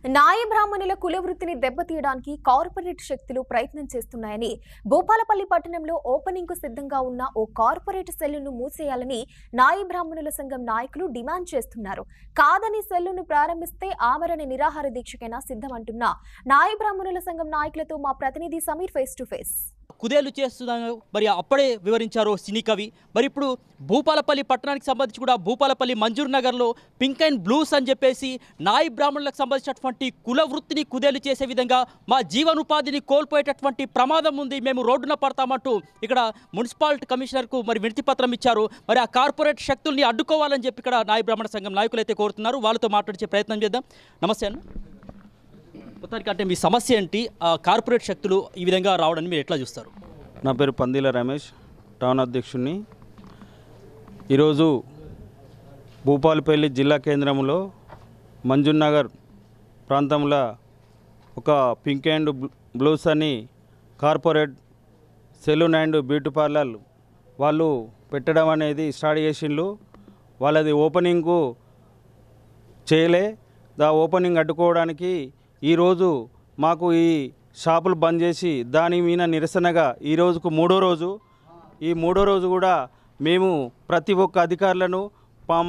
నాయ బ్రాహ్మణుల కులవృత్తిని దెబ్బతీయడానికి కార్పొరేట్ శక్తులు ప్రయత్నం చేస్తున్నాయని భూపాలపల్లి పట్టణంలో ఓపెనింగ్ కు సిద్ధంగా ఉన్న ఓ కార్పొరేట్ సెల్లును మూసేయాలని నాయ బ్రాహ్మణుల సంఘం నాయకులు డిమాండ్ చేస్తున్నారు. కాదని సెల్లును ప్రారంభిస్తే ఆమరణ నిరాహార దీక్షకైనా సిద్ధమంటున్న నాయ బ్రాహ్మణుల సంఘం నాయకులతో మా ప్రతినిధి సమీర్ ఫేస్ టు ఫేస్. కుదేలు చేస్తున్నాను మరి అప్పుడే వివరించారు సినీ కవి. మరి ఇప్పుడు భూపాలపల్లి పట్టణానికి సంబంధించి కూడా భూపాలపల్లి మంజూర్ నగర్లో పింక్ అండ్ బ్లూస్ అని చెప్పేసి నాయి బ్రాహ్మణులకు సంబంధించినటువంటి కుల వృత్తిని కుదేలు చేసే విధంగా మా జీవనోపాధిని కోల్పోయేటటువంటి ప్రమాదం ఉంది, మేము రోడ్డున పడతామంటూ ఇక్కడ మున్సిపాలిటీ కమిషనర్కు మరి వినతి పత్రం ఇచ్చారు. మరి ఆ కార్పొరేట్ శక్తుల్ని అడ్డుకోవాలని చెప్పి ఇక్కడ నాయి బ్రాహ్మణ సంఘం నాయకులు అయితే కోరుతున్నారు. వాళ్ళతో మాట్లాడే ప్రయత్నం చేద్దాం. నమస్తే అన్న. మొత్తానికి అంటే మీ సమస్య ఏంటి? కార్పొరేట్ శక్తులు ఈ విధంగా రావడాన్ని మీరు ఎట్లా చూస్తారు? నా పేరు పందిల రమేష్, టౌన్ అధ్యక్షుడిని. ఈరోజు భూపాలపల్లి జిల్లా కేంద్రంలో మంజూర్ నగర్ ప్రాంతంలో ఒక పింక్ అండ్ బ్లూస్ అని corporate salon and beauty parlour వాళ్ళు పెట్టడం అనేది స్టార్ట్ చేసిండ్రు. వాళ్ళది ఓపెనింగ్కు చేయలే. ఓపెనింగ్ అడ్డుకోవడానికి ఈరోజు మాకు ఈ షాపులు బంద్ చేసి దాని మీద నిరసనగా ఈ రోజుకు మూడో రోజు కూడా మేము ప్రతి ఒక్క అధికారులను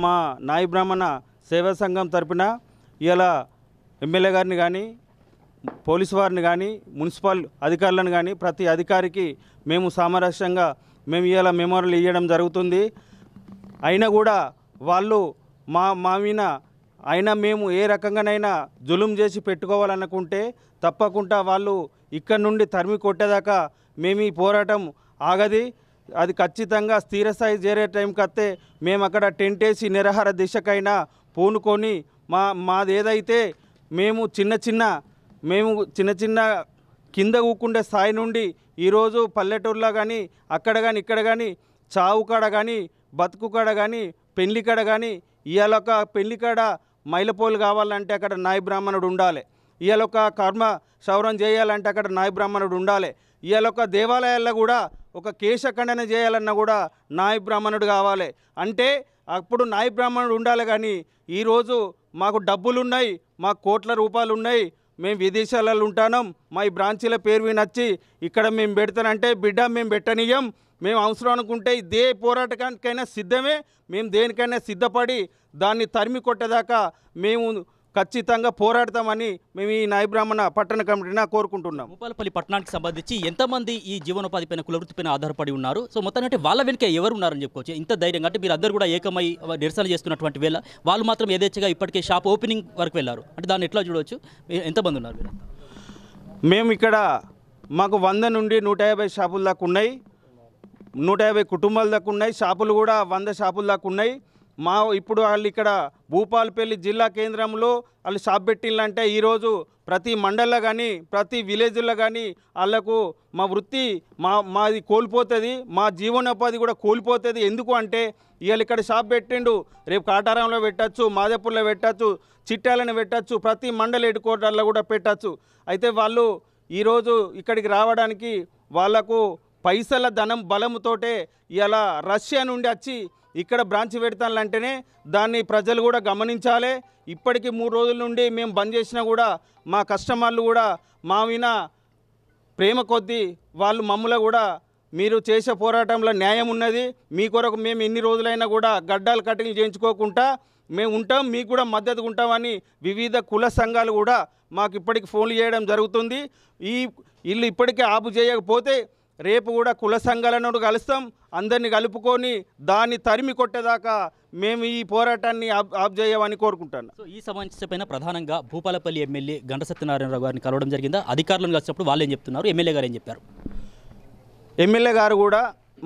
మా నాయ బ్రాహ్మణ సేవా సంఘం తరపున ఇలా ఎమ్మెల్యే గారిని కానీ పోలీసు వారిని కానీ మున్సిపల్ అధికారులను కానీ ప్రతి అధికారికి మేము సామరస్యంగా మేము ఇలా మెమోరియల్ ఇవ్వడం జరుగుతుంది. అయినా కూడా వాళ్ళు మా మీద అయినా మేము ఏ రకంగానైనా జులుం చేసి పెట్టుకోవాలనుకుంటే తప్పకుండా వాళ్ళు ఇక్కడ నుండి తరిమి కొట్టేదాకా మేము ఈ పోరాటం ఆగది. అది ఖచ్చితంగా స్థిరస్థాయి చేరే టైంకి వస్తే మేము అక్కడ టెంట్ వేసి నిరాహార దిశకైనా పూనుకొని మాది ఏదైతే మేము చిన్న చిన్న కింద ఊకుండే స్థాయి నుండి ఈరోజు పల్లెటూరులో కానీ అక్కడ కానీ ఇక్కడ కానీ చావు కాడ కానీ బతుకు కాడ కానీ పెళ్లి కాడ కానీ ఇవాళ ఒక పెళ్లి కాడ మైలపోలు కావాలంటే అక్కడ నాయ బ్రాహ్మణుడు ఉండాలి. ఇవాళ ఒక కర్మ క్షౌరం చేయాలంటే అక్కడ నాయ బ్రాహ్మణుడు ఉండాలి. ఇవాళ ఒక దేవాలయాల్లో కూడా ఒక కేశఖండన చేయాలన్నా కూడా నాయ బ్రాహ్మణుడు కావాలి. అంటే అప్పుడు నాయ బ్రాహ్మణుడు ఉండాలి. కానీ ఈరోజు మాకు డబ్బులు ఉన్నాయి, మాకు కోట్ల రూపాయలు ఉన్నాయి, మేము విదేశాలలో ఉంటాం, మా ఈ బ్రాంచీల పేరు వినొచ్చి ఇక్కడ మేము పెడతానంటే బిడ్డ మేము పెట్టనియం, మేము అవసరం అనుకుంటే ఇదే పోరాటానికైనా సిద్ధమే, మేము దేనికైనా సిద్ధపడి దాన్ని తరిమి కొట్టేదాకా మేము ఖచ్చితంగా పోరాడతామని మేము ఈ నాయ బ్రాహ్మణ పట్టణ కమిటీని కోరుకుంటున్నాం. భూపాలపల్లి పట్టణానికి సంబంధించి ఎంతమంది ఈ జీవనోపాధి పైన కులవృత్తిపైన ఆధారపడి ఉన్నారు? సో మొత్తానికి అంటే వాళ్ళ వెనుక ఎవరు ఉన్నారని చెప్పుకోవచ్చు. ఇంత ధైర్యంగా అంటే మీరు అందరూ కూడా ఏకమై నిరసన చేస్తున్నటువంటి వేళ వాళ్ళు మాత్రం యథేచ్ఛగా ఇప్పటికే షాప్ ఓపెనింగ్ వరకు వెళ్ళారు. అంటే దాన్ని ఎట్లా చూడవచ్చు? ఎంతమంది ఉన్నారు మీరు? మేము ఇక్కడ మాకు 100 నుండి 150 షాపుల దాకా ఉన్నాయి, 150 కుటుంబాల దాకా ఉన్నాయి. షాపులు కూడా 100 షాపుల దాకా ఉన్నాయి. ఇప్పుడు వాళ్ళు ఇక్కడ భూపాలపల్లి జిల్లా కేంద్రంలో వాళ్ళు షాప్ పెట్టిందంటే ఈరోజు ప్రతి మండల్లో కానీ ప్రతి విలేజ్లో కానీ వాళ్ళకు మా వృత్తి మాది కోల్పోతుంది, మా జీవనోపాధి కూడా కోల్పోతుంది. ఎందుకు అంటే ఇవాళ ఇక్కడ షాప్ పెట్టిండు, రేపు కాటారంలో పెట్టచ్చు, మాదేపూర్లో పెట్టచ్చు, చిట్టాలను పెట్టచ్చు, ప్రతి మండల హెడ్ క్వార్టర్లో కూడా పెట్టచ్చు. అయితే వాళ్ళు ఈరోజు ఇక్కడికి రావడానికి వాళ్లకు పైసల ధనం బలముతోటే ఇలా రష్యా నుండి వచ్చి ఇక్కడ బ్రాంచ్ పెడతానంటేనే దాన్ని ప్రజలు కూడా గమనించాలి. ఇప్పటికీ 3 రోజుల నుండి మేము బంద్ చేసినా కూడా మా కస్టమర్లు కూడా మా విన ప్రేమ కొద్దీ వాళ్ళు మమ్మల్ని కూడా మీరు చేసే పోరాటంలో న్యాయం ఉన్నది, మీ కొరకు మేము ఎన్ని రోజులైనా కూడా గడ్డాలు కటింగ్ చేయించుకోకుండా మేము ఉంటాం, మీకు కూడా మద్దతుగా ఉంటామని వివిధ కుల సంఘాలు కూడా మాకు ఇప్పటికి ఫోన్లు చేయడం జరుగుతుంది. వీళ్ళు ఇప్పటికే ఆపు చేయకపోతే రేపు కూడా కుల సంఘాలను కలుస్తాం, అందరినీ కలుపుకొని దాన్ని తరిమి కొట్టేదాకా మేము ఈ పోరాటాన్ని ఆప్ చేయమని కోరుకుంటాను. సో ఈ సమస్య పైన ప్రధానంగా భూపాలపల్లి ఎమ్మెల్యే గంట సత్యనారాయణరావు గారిని కలవడం జరిగిందా? అధికారులను కలిసినప్పుడు వాళ్ళు ఏం చెప్తున్నారు, ఎమ్మెల్యే గారు ఏం చెప్పారు? ఎమ్మెల్యే గారు కూడా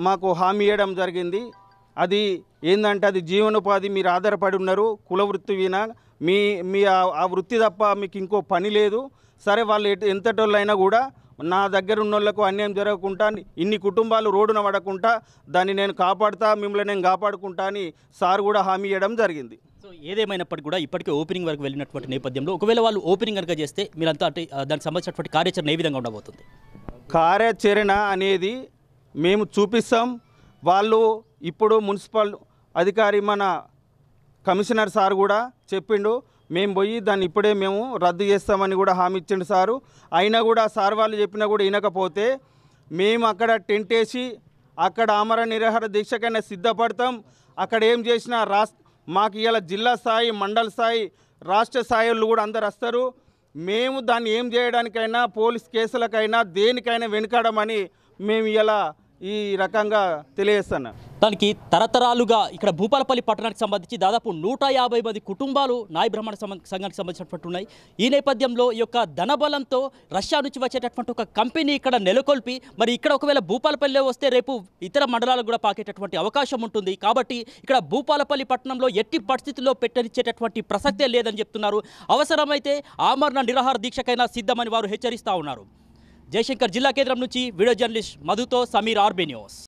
మాకు హామీ ఇవ్వడం జరిగింది. అది ఏంటంటే అది జీవనోపాధి మీరు ఆధారపడి ఉన్నారు, కుల వృత్తి వినా మీ ఆ వృత్తి తప్ప మీకు ఇంకో పని లేదు. సరే వాళ్ళు ఎంతటోళ్ళైనా కూడా నా దగ్గర ఉన్న వాళ్ళకు అన్యాయం జరగకుండా ఇన్ని కుటుంబాలు రోడ్డున పడకుండా దాన్ని నేను కాపాడుతా, మిమ్మల్ని నేను కాపాడుకుంటా అని సార్ కూడా హామీ ఇవ్వడం జరిగింది. సో ఏదేమైనప్పటికీ కూడా ఇప్పటికే ఓపెనింగ్ వరకు వెళ్ళినటువంటి నేపథ్యంలో ఒకవేళ వాళ్ళు ఓపెనింగ్ కనుక చేస్తే మీరంతా అంటే దానికి సంబంధించినటువంటి కార్యాచరణ ఏ విధంగా ఉండబోతుంది? కార్యాచరణ అనేది మేము చూపిస్తాం. వాళ్ళు ఇప్పుడు మున్సిపల్ అధికారి మన కమిషనర్ సార్ కూడా చెప్పిండు, మేము పోయి దాన్ని ఇప్పుడే మేము రద్దు చేస్తామని కూడా హామీ ఇచ్చిండు సారు. అయినా కూడా సార్ వాళ్ళు చెప్పినా కూడా వినకపోతే మేము అక్కడ టెంట్ వేసి అక్కడ ఆమరణ నిరాహార దీక్షకైనా సిద్ధపడతాం. అక్కడ ఏం చేసినా మాకు ఇలా జిల్లా స్థాయి, మండల స్థాయి, రాష్ట్ర స్థాయిలు కూడా అందరు వస్తారు. మేము దాన్ని ఏం చేయడానికైనా పోలీస్ కేసులకైనా దేనికైనా వెనుకాడమని మేము ఇలా ఈ రకంగా తెలియజేస్తున్నాం. దానికి తరతరాలుగా ఇక్కడ భూపాలపల్లి పట్టణానికి సంబంధించి దాదాపు 150 మంది కుటుంబాలు నాయ బ్రాహ్మణ సంఘానికి సంబంధించినటువంటి ఉన్నాయి. ఈ నేపథ్యంలో ఈ యొక్క ధనబలంతో రష్యా నుంచి వచ్చేటటువంటి ఒక కంపెనీ ఇక్కడ నెలకొల్పి మరి ఇక్కడ ఒకవేళ భూపాలపల్లిలో వస్తే రేపు ఇతర మండలాలకు కూడా పాకేటటువంటి అవకాశం ఉంటుంది. కాబట్టి ఇక్కడ భూపాలపల్లి పట్టణంలో ఎట్టి పరిస్థితుల్లో పెట్టనిచ్చేటటువంటి ప్రసక్తే లేదని చెప్తున్నారు. అవసరమైతే ఆమరణ నిరాహార దీక్షకైనా సిద్ధమని వారు హెచ్చరిస్తూ ఉన్నారు. జయశంకర్ జిల్లా కేంద్రం నుంచి వీడియో జర్నలిస్ట్ మధుతో సమీర్, ఆర్బీ న్యూస్.